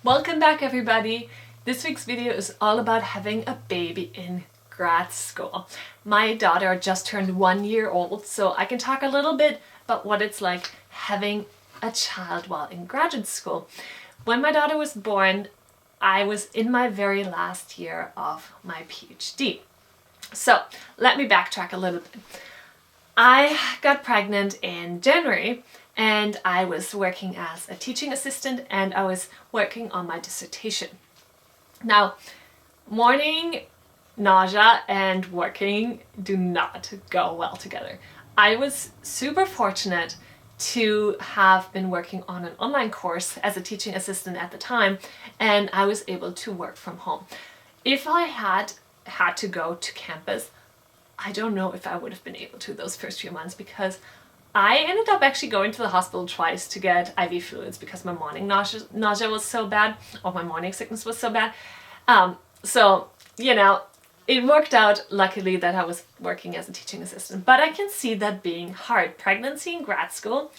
Welcome back everybody. This week's video is all about having a baby in grad school. My daughter just turned 1 year old, so I can talk a little bit about what it's like having a child while in graduate school. When my daughter was born, I was in my very last year of my PhD. So let me backtrack a little bit. I got pregnant in January and I was working as a teaching assistant and I was working on my dissertation. Now, morning nausea and working do not go well together. I was super fortunate to have been working on an online course as a teaching assistant at the time, and I was able to work from home. If I had to go to campus, I don't know if I would have been able to those first few months, because I ended up actually going to the hospital twice to get IV fluids because my morning nausea was so bad, or my morning sickness was so bad. So, you know, it worked out luckily that I was working as a teaching assistant, but I can see that being hard. Pregnancy in grad school,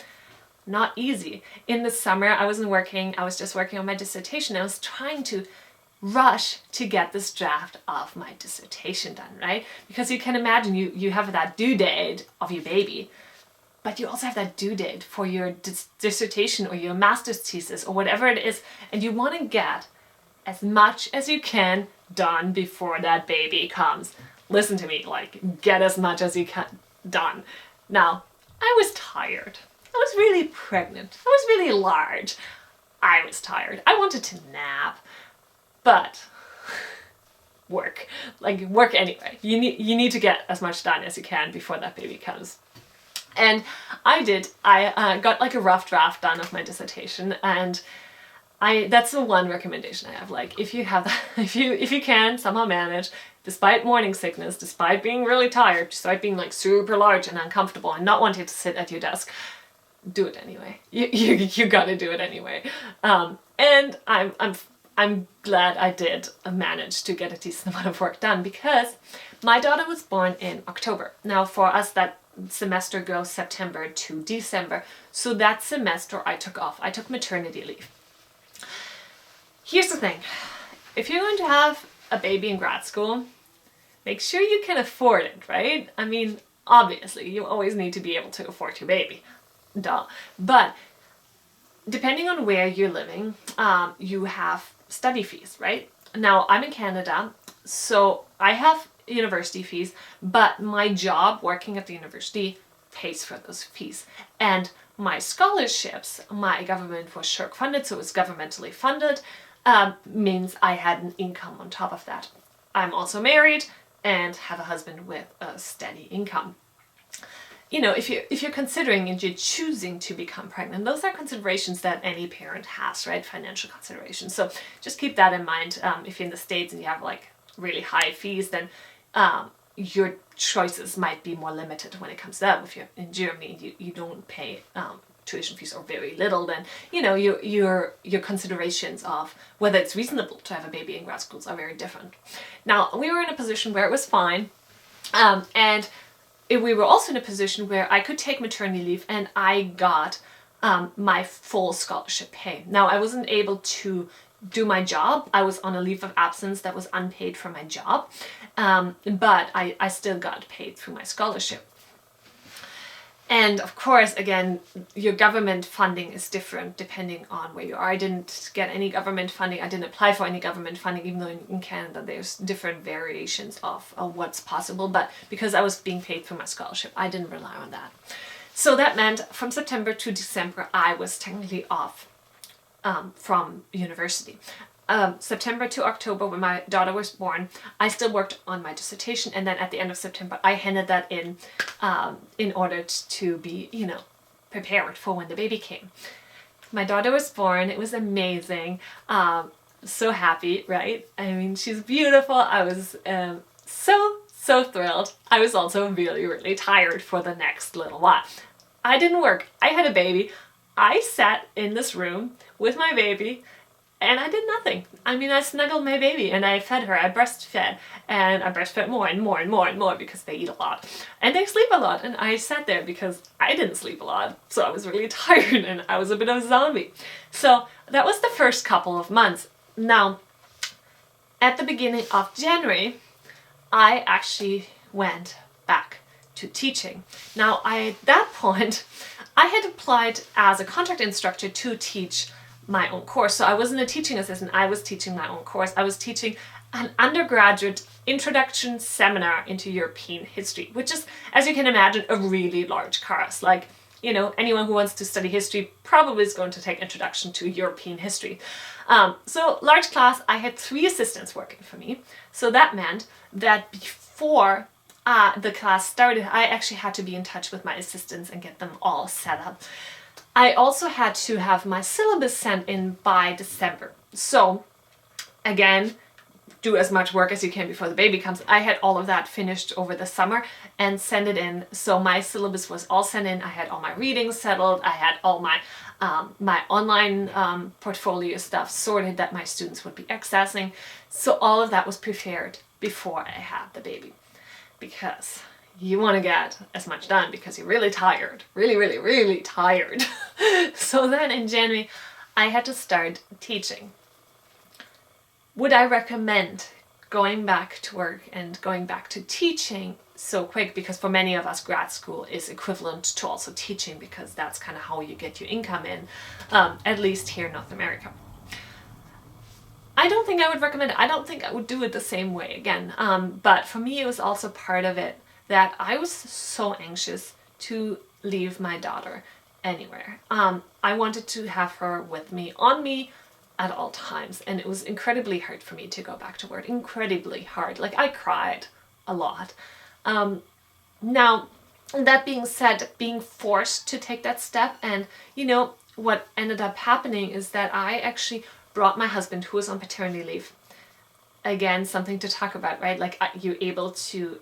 not easy. In the summer I wasn't working, I was just working on my dissertation. I was trying to rush to get this draft of my dissertation done, right? Because you can imagine you have that due date of your baby, but you also have that due date for your dissertation or your master's thesis or whatever it is, and you want to get as much as you can done before that baby comes. Listen to me, like, get as much as you can done. Now, I was tired. I was really pregnant. I was really large. I was tired. I wanted to nap, but work anyway. You need to get as much done as you can before that baby comes. And I did. I got like a rough draft done of my dissertation, and that's the one recommendation I have. Like, if you have that, if you can somehow manage, despite morning sickness, despite being really tired, despite being like super large and uncomfortable and not wanting to sit at your desk, do it anyway. You gotta do it anyway. And I'm glad I did manage to get a decent amount of work done, because my daughter was born in October. Now for us, that semester goes September to December. So that semester I took off. I took maternity leave. Here's the thing. If you're going to have a baby in grad school, make sure you can afford it, right? I mean, obviously, you always need to be able to afford your baby. Duh. But depending on where you're living, you have study fees, right? Now, I'm in Canada, so I have university fees, but my job working at the university pays for those fees. And my scholarships, my government was SSHRC funded, so it was governmentally funded, means I had an income on top of that. I'm also married and have a husband with a steady income. You know, if you're considering and you're choosing to become pregnant, those are considerations that any parent has, right? Financial considerations. So just keep that in mind. If you're in the States and you have like really high fees, then your choices might be more limited when it comes to that. If you're in Germany, you don't pay tuition fees or very little, then you know your considerations of whether it's reasonable to have a baby in grad schools are very different. Now, we were in a position where it was fine, and we were also in a position where I could take maternity leave and I got my full scholarship pay. Now, I wasn't able to do my job. I was on a leave of absence that was unpaid from my job, but I still got paid through my scholarship. And of course, again, your government funding is different depending on where you are. I didn't get any government funding. I didn't apply for any government funding, even though in Canada there's different variations of what's possible. But because I was being paid through my scholarship, I didn't rely on that. So that meant from September to December, I was technically off from university. September to October, when my daughter was born, I still worked on my dissertation, and then at the end of September I handed that in order to be, you know, prepared for when the baby came. My daughter was born. It was amazing. So happy, right? I mean, she's beautiful. I was so thrilled. I was also really tired for the next little while. I didn't work. I had a baby. I sat in this room with my baby and I did nothing. I mean, I snuggled my baby and I fed her. I breastfed, and I breastfed more and more and more and more because they eat a lot and they sleep a lot. And I sat there because I didn't sleep a lot, so I was really tired and I was a bit of a zombie. So that was the first couple of months. Now, at the beginning of January, I actually went back to teaching. Now, at that point, I had applied as a contract instructor to teach my own course. So I wasn't a teaching assistant, I was teaching my own course. I was teaching an undergraduate introduction seminar into European history, which is, as you can imagine, a really large course. Like, you know, anyone who wants to study history probably is going to take introduction to European history. So large class, I had 3 assistants working for me. So that meant that before the class started, I actually had to be in touch with my assistants and get them all set up. I also had to have my syllabus sent in by December. So again, do as much work as you can before the baby comes. I had all of that finished over the summer and send it in. So my syllabus was all sent in. I had all my readings settled. I had all my my online portfolio stuff sorted that my students would be accessing. So all of that was prepared before I had the baby, because you want to get as much done because you're really tired, really tired. So then in January, I had to start teaching. Would I recommend going back to work and going back to teaching so quick? Because for many of us, grad school is equivalent to also teaching, because that's kind of how you get your income in, at least here in North America. I don't think I would recommend it. I don't think I would do it the same way again. But for me, it was also part of it that I was so anxious to leave my daughter anywhere. I wanted to have her with me, on me, at all times, and it was incredibly hard for me to go back to work. Incredibly hard. Like, I cried a lot. Now, that being said, being forced to take that step, and you know what ended up happening is that I actually brought my husband, who was on paternity leave. Again, something to talk about, right? Like, you're able to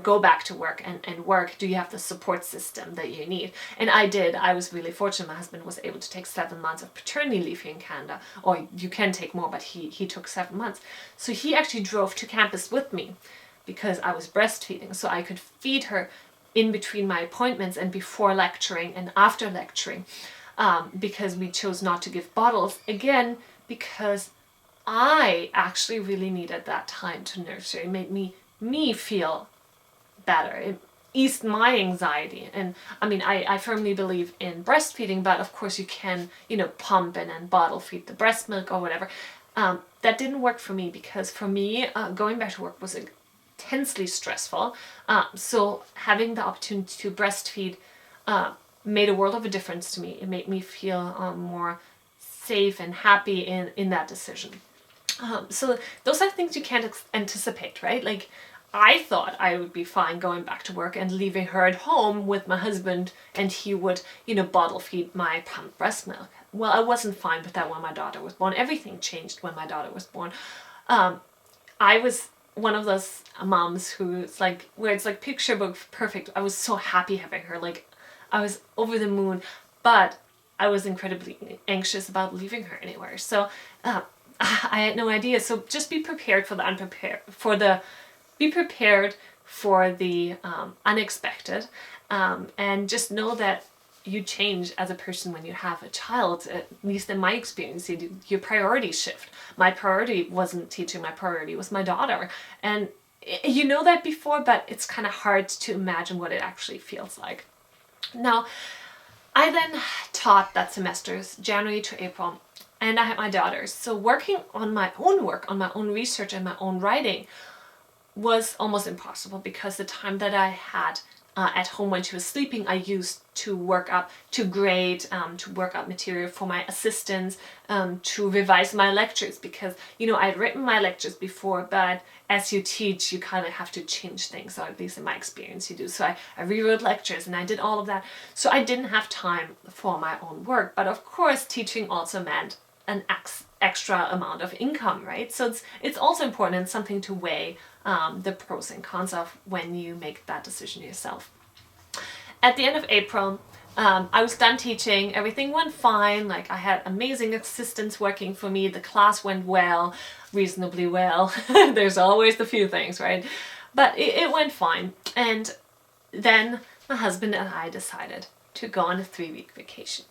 go back to work and work. Do you have the support system that you need? And I did. I was really fortunate. My husband was able to take 7 months of paternity leave here in Canada, or you can take more, but he took 7 months. So he actually drove to campus with me because I was breastfeeding, so I could feed her in between my appointments and before lecturing and after lecturing, because we chose not to give bottles, again, because I actually really needed that time to nurture. It made me feel better. It eased my anxiety. And I mean, I firmly believe in breastfeeding, but of course you can, pump and bottle feed the breast milk or whatever. That didn't work for me, because for me, going back to work was intensely stressful. So having the opportunity to breastfeed made a world of a difference to me. It made me feel more safe and happy in that decision. So those are things you can't anticipate, right? Like, I thought I would be fine going back to work and leaving her at home with my husband, and he would, bottle feed my pumped breast milk. Well, I wasn't fine with that when my daughter was born. Everything changed when my daughter was born. I was one of those moms who's like, where it's like picture book perfect. I was so happy having her. Like, I was over the moon, but I was incredibly anxious about leaving her anywhere. So, I had no idea. So just be prepared for the be prepared for the unexpected, and just know that you change as a person when you have a child. At least in my experience, your priorities shift. My priority wasn't teaching, my priority was my daughter. And you know that before, but it's kind of hard to imagine what it actually feels like. Now, I then taught that semesters, January to April, and I had my daughters. So working on my own work, on my own research and my own writing was almost impossible, because the time that I had at home when she was sleeping, I used to work up, to grade, to work up material for my assistants, to revise my lectures, because, I'd written my lectures before, but as you teach, you kind of have to change things, or at least in my experience you do. So I rewrote lectures and I did all of that. So I didn't have time for my own work, but of course teaching also meant an extra amount of income, right? So it's also important, and something to weigh the pros and cons of when you make that decision yourself. At the end of April, I was done teaching. Everything went fine. Like, I had amazing assistants working for me. The class went well, reasonably well. There's always the few things, right? But it went fine. And then my husband and I decided to go on a 3-week vacation.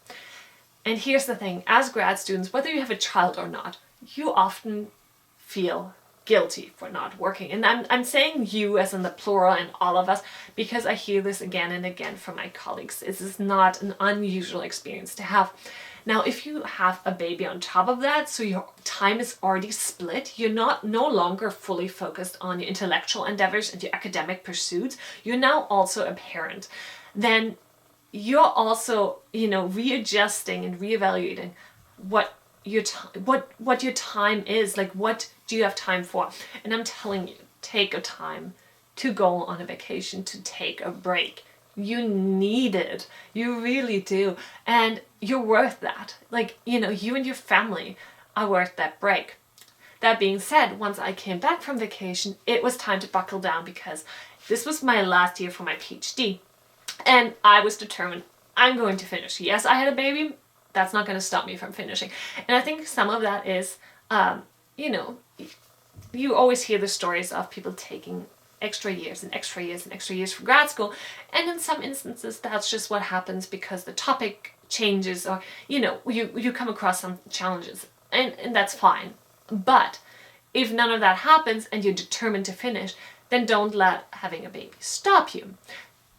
And here's the thing, as grad students, whether you have a child or not, you often feel guilty for not working. And I'm saying you as in the plural and all of us, because I hear this again and again from my colleagues. This is not an unusual experience to have. Now, if you have a baby on top of that, so your time is already split, you're no longer fully focused on your intellectual endeavors and your academic pursuits, you're now also a parent, then you're also, readjusting and reevaluating what your time is, like what do you have time for. And I'm telling you, take a time to go on a vacation, to take a break. You need it. You really do. And you're worth that. Like, you and your family are worth that break. That being said, once I came back from vacation, it was time to buckle down because this was my last year for my PhD. And I was determined I'm going to finish. Yes, I had a baby. That's not going to stop me from finishing. And I think some of that is, you always hear the stories of people taking extra years and extra years and extra years for grad school. And in some instances, that's just what happens because the topic changes or, you come across some challenges. And that's fine. But if none of that happens and you're determined to finish, then don't let having a baby stop you.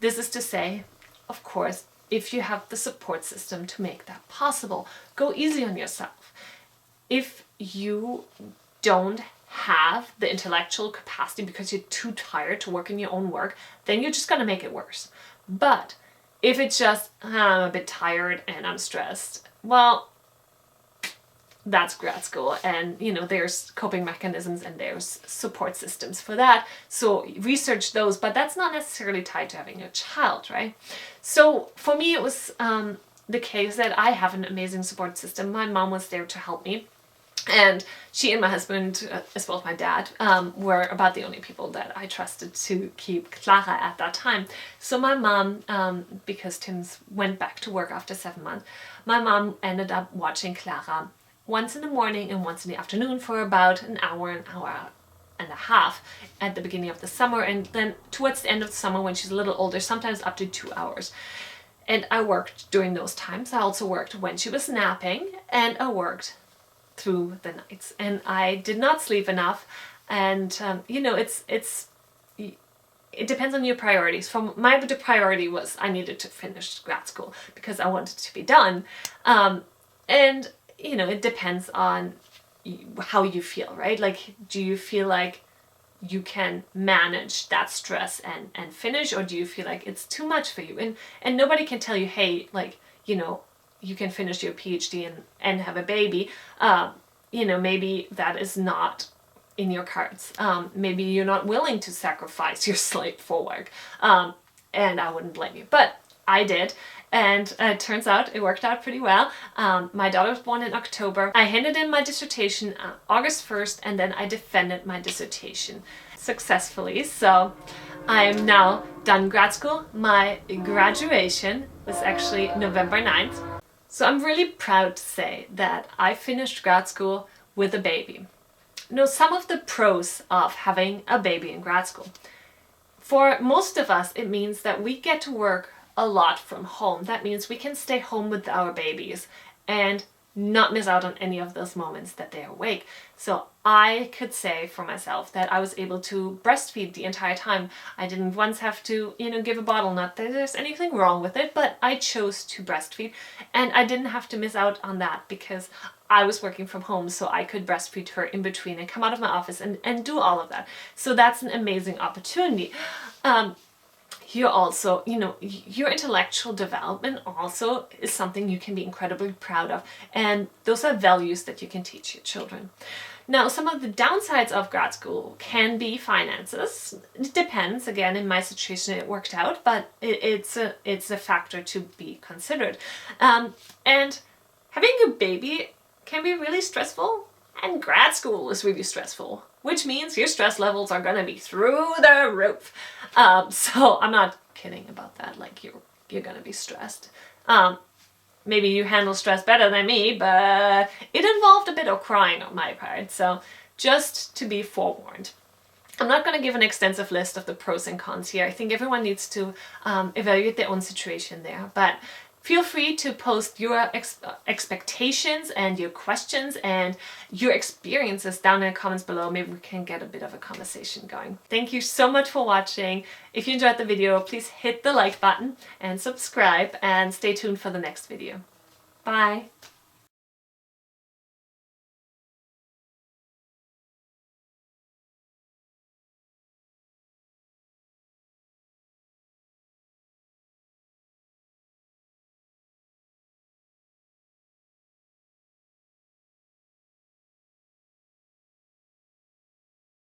This is to say, of course, if you have the support system to make that possible, go easy on yourself. If you don't have the intellectual capacity because you're too tired to work in your own work, then you're just going to make it worse. But if it's just, I'm a bit tired and I'm stressed, well, that's grad school, and there's coping mechanisms and there's support systems for that, so research those, but that's not necessarily tied to having a child, right? So for me it was the case that I have an amazing support system. My mom was there to help me, and she and my husband, as well as my dad, were about the only people that I trusted to keep Clara at that time. So my mom, because Tim's went back to work after 7 months, my mom ended up watching Clara once in the morning and once in the afternoon for about an hour and a half at the beginning of the summer, and then towards the end of the summer when she's a little older, sometimes up to 2 hours. And I worked during those times. I also worked when she was napping, and I worked through the nights, and I did not sleep enough. And it depends on your priorities. The priority was I needed to finish grad school because I wanted to be done, and it depends on how you feel, right? Like, do you feel like you can manage that stress and finish, or do you feel like it's too much for you? And nobody can tell you, hey, like, you can finish your PhD and have a baby. Maybe that is not in your cards. Maybe you're not willing to sacrifice your sleep for work. And I wouldn't blame you, but I did. And it turns out it worked out pretty well. My daughter was born in October. I handed in my dissertation August 1st, and then I defended my dissertation successfully. So I'm now done grad school. My graduation was actually November 9th. So I'm really proud to say that I finished grad school with a baby. Some of the pros of having a baby in grad school. For most of us, it means that we get to work a lot from home. That means we can stay home with our babies and not miss out on any of those moments that they're awake. So I could say for myself that I was able to breastfeed the entire time. I didn't once have to, give a bottle. Not that there's anything wrong with it, but I chose to breastfeed, and I didn't have to miss out on that because I was working from home, so I could breastfeed her in between and come out of my office and do all of that. So that's an amazing opportunity. You're also, your intellectual development also is something you can be incredibly proud of. And those are values that you can teach your children. Now, some of the downsides of grad school can be finances. It depends. Again, in my situation, it worked out, but it's a factor to be considered. And having a baby can be really stressful, and grad school is really stressful, which means your stress levels are going to be through the roof. So I'm not kidding about that. Like, you're going to be stressed. Maybe you handle stress better than me, but it involved a bit of crying on my part. So just to be forewarned. I'm not going to give an extensive list of the pros and cons here. I think everyone needs to evaluate their own situation there. But Feel free to post your expectations and your questions and your experiences down in the comments below. Maybe we can get a bit of a conversation going. Thank you so much for watching. If you enjoyed the video, please hit the like button and subscribe and stay tuned for the next video. Bye!